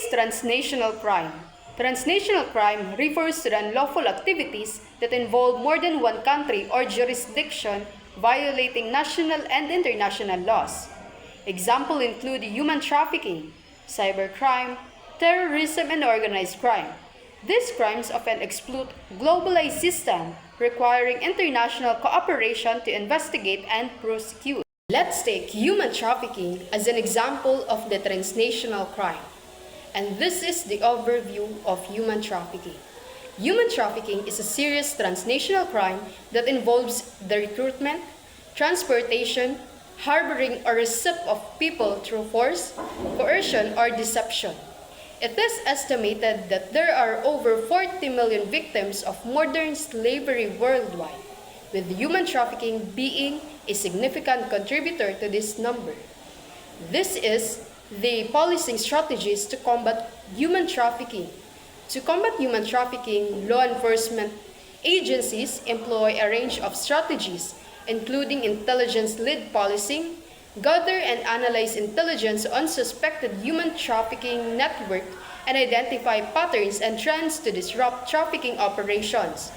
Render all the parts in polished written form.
is transnational crime? Transnational crime refers to the unlawful activities that involve more than one country or jurisdiction violating national and international laws. Examples include human trafficking, cybercrime, terrorism, and organized crime. These crimes often exploit globalized systems requiring international cooperation to investigate and prosecute. Let's take human trafficking as an example of the transnational crime. And this is the overview of human trafficking. Human trafficking is a serious transnational crime that involves the recruitment, transportation, harboring, or receipt of people through force, coercion, or deception. It is estimated that there are over 40 million victims of modern slavery worldwide, with human trafficking being a significant contributor to this number. This is the policing strategies to combat human trafficking. To combat human trafficking, law enforcement agencies employ a range of strategies, including intelligence-led policing, gather and analyze intelligence on suspected human trafficking network, and identify patterns and trends to disrupt trafficking operations.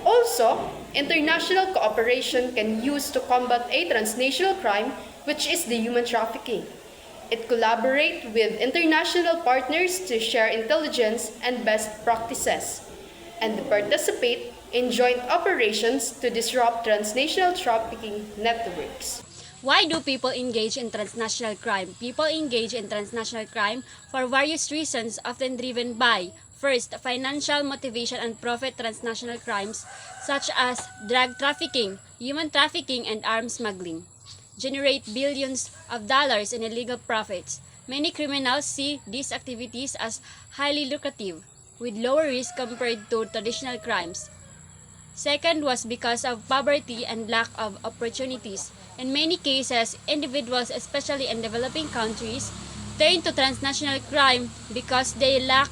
Also, international cooperation can be used to combat a transnational crime, which is the human trafficking. It collaborates with international partners to share intelligence and best practices, and participate in joint operations to disrupt transnational trafficking networks. Why do people engage in transnational crime? People engage in transnational crime for various reasons, often driven by, first, financial motivation and profit. Transnational crimes such as drug trafficking, human trafficking, and arms smuggling generate billions of dollars in illegal profits. Many criminals see these activities as highly lucrative, with lower risk compared to traditional crimes. Second was because of poverty and lack of opportunities. In many cases, individuals, especially in developing countries, turn to transnational crime because they lack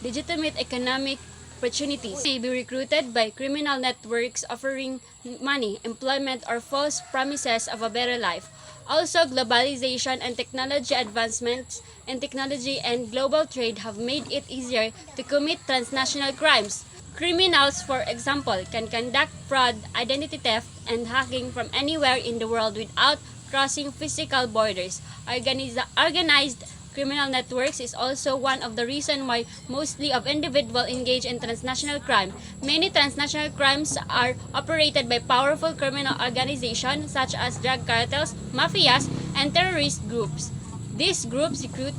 legitimate economic opportunities. They may be recruited by criminal networks offering money, employment, or false promises of a better life. Also, globalization and technology advancements in technology and global trade have made it easier to commit transnational crimes. Criminals, for example, can conduct fraud, identity theft, and hacking from anywhere in the world without crossing physical borders. Organized criminal networks is also one of the reasons why mostly of individuals engage in transnational crime. Many transnational crimes are operated by powerful criminal organizations such as drug cartels, mafias, and terrorist groups. These groups recruit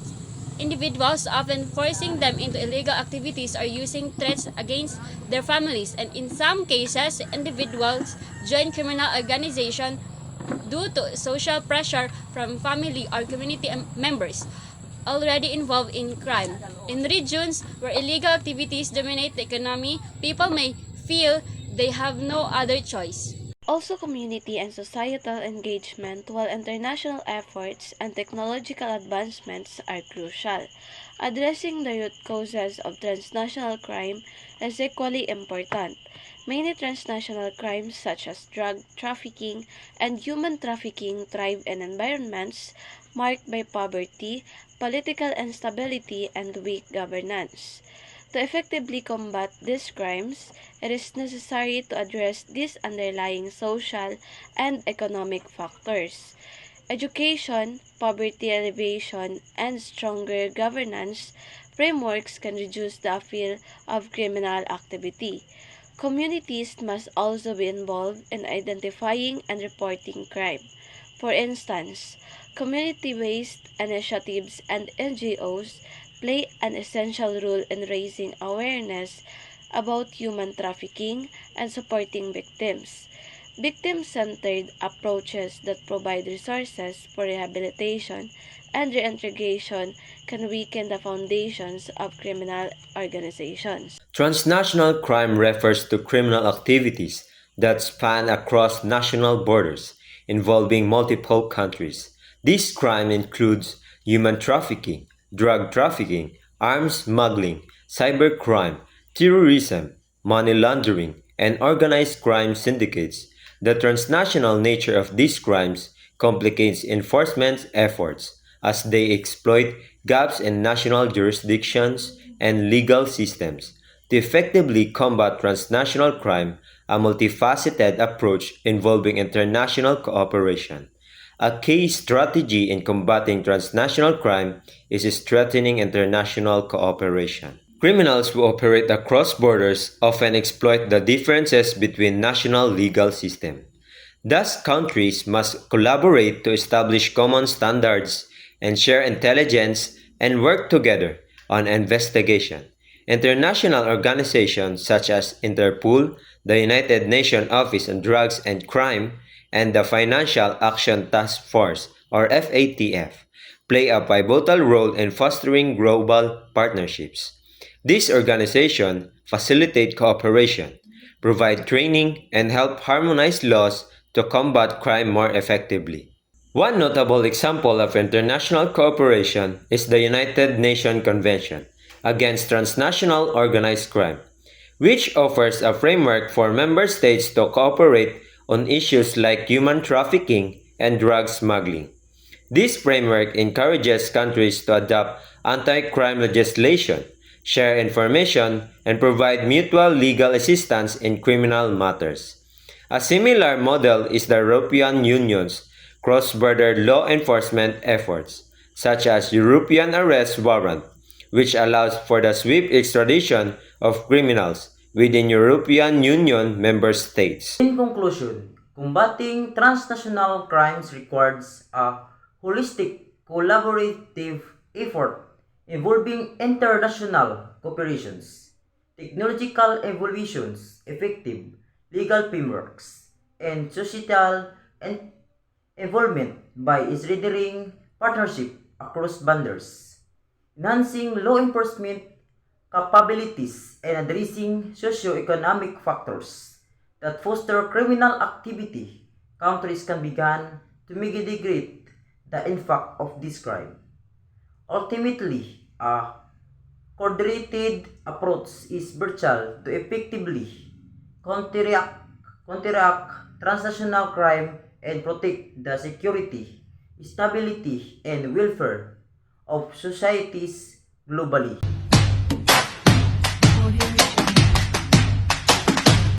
individuals, often forcing them into illegal activities or using threats against their families, and in some cases, individuals join criminal organizations due to social pressure from family or community members already involved in crime. In regions where illegal activities dominate the economy, people may feel they have no other choice. Also, community and societal engagement, while international efforts and technological advancements are crucial. Addressing the root causes of transnational crime is equally important. Many transnational crimes such as drug trafficking and human trafficking thrive in environments marked by poverty, political instability, and weak governance. To effectively combat these crimes, it is necessary to address these underlying social and economic factors. Education, poverty alleviation, and stronger governance frameworks can reduce the appeal of criminal activity. Communities must also be involved in identifying and reporting crime. For instance, community-based initiatives and NGOs play an essential role in raising awareness about human trafficking and supporting victims. Victim-centered approaches that provide resources for rehabilitation and reintegration can weaken the foundations of criminal organizations. Transnational crime refers to criminal activities that span across national borders, involving multiple countries. This crime includes human trafficking, drug trafficking, arms smuggling, cybercrime, terrorism, money laundering, and organized crime syndicates. The transnational nature of these crimes complicates enforcement efforts as they exploit gaps in national jurisdictions and legal systems. To effectively combat transnational crime, a multifaceted approach involving international cooperation. A key strategy in combating transnational crime is strengthening international cooperation. Criminals who operate across borders often exploit the differences between national legal systems. Thus, countries must collaborate to establish common standards and share intelligence and work together on investigation. International organizations such as Interpol, the United Nations Office on Drugs and Crime, and the Financial Action Task Force, or FATF, play a pivotal role in fostering global partnerships. These organizations facilitate cooperation, provide training, and help harmonize laws to combat crime more effectively. One notable example of international cooperation is the United Nations Convention against Transnational Organized Crime, which offers a framework for member states to cooperate on issues like human trafficking and drug smuggling. This framework encourages countries to adopt anti-crime legislation, share information, and provide mutual legal assistance in criminal matters. A similar model is the European Union's cross-border law enforcement efforts, such as European Arrest Warrant, which allows for the swift extradition of criminals within European Union member states. In conclusion, combating transnational crimes requires a holistic, collaborative effort involving international cooperations, technological evolutions, effective legal frameworks, and societal involvement by strengthening partnership across borders, enhancing law enforcement capabilities, and addressing socio-economic factors that foster criminal activity. Countries can begin to mitigate the impact of this crime. Ultimately, a coordinated approach is vital to effectively counteract transnational crime and protect the security, stability, and welfare of societies globally.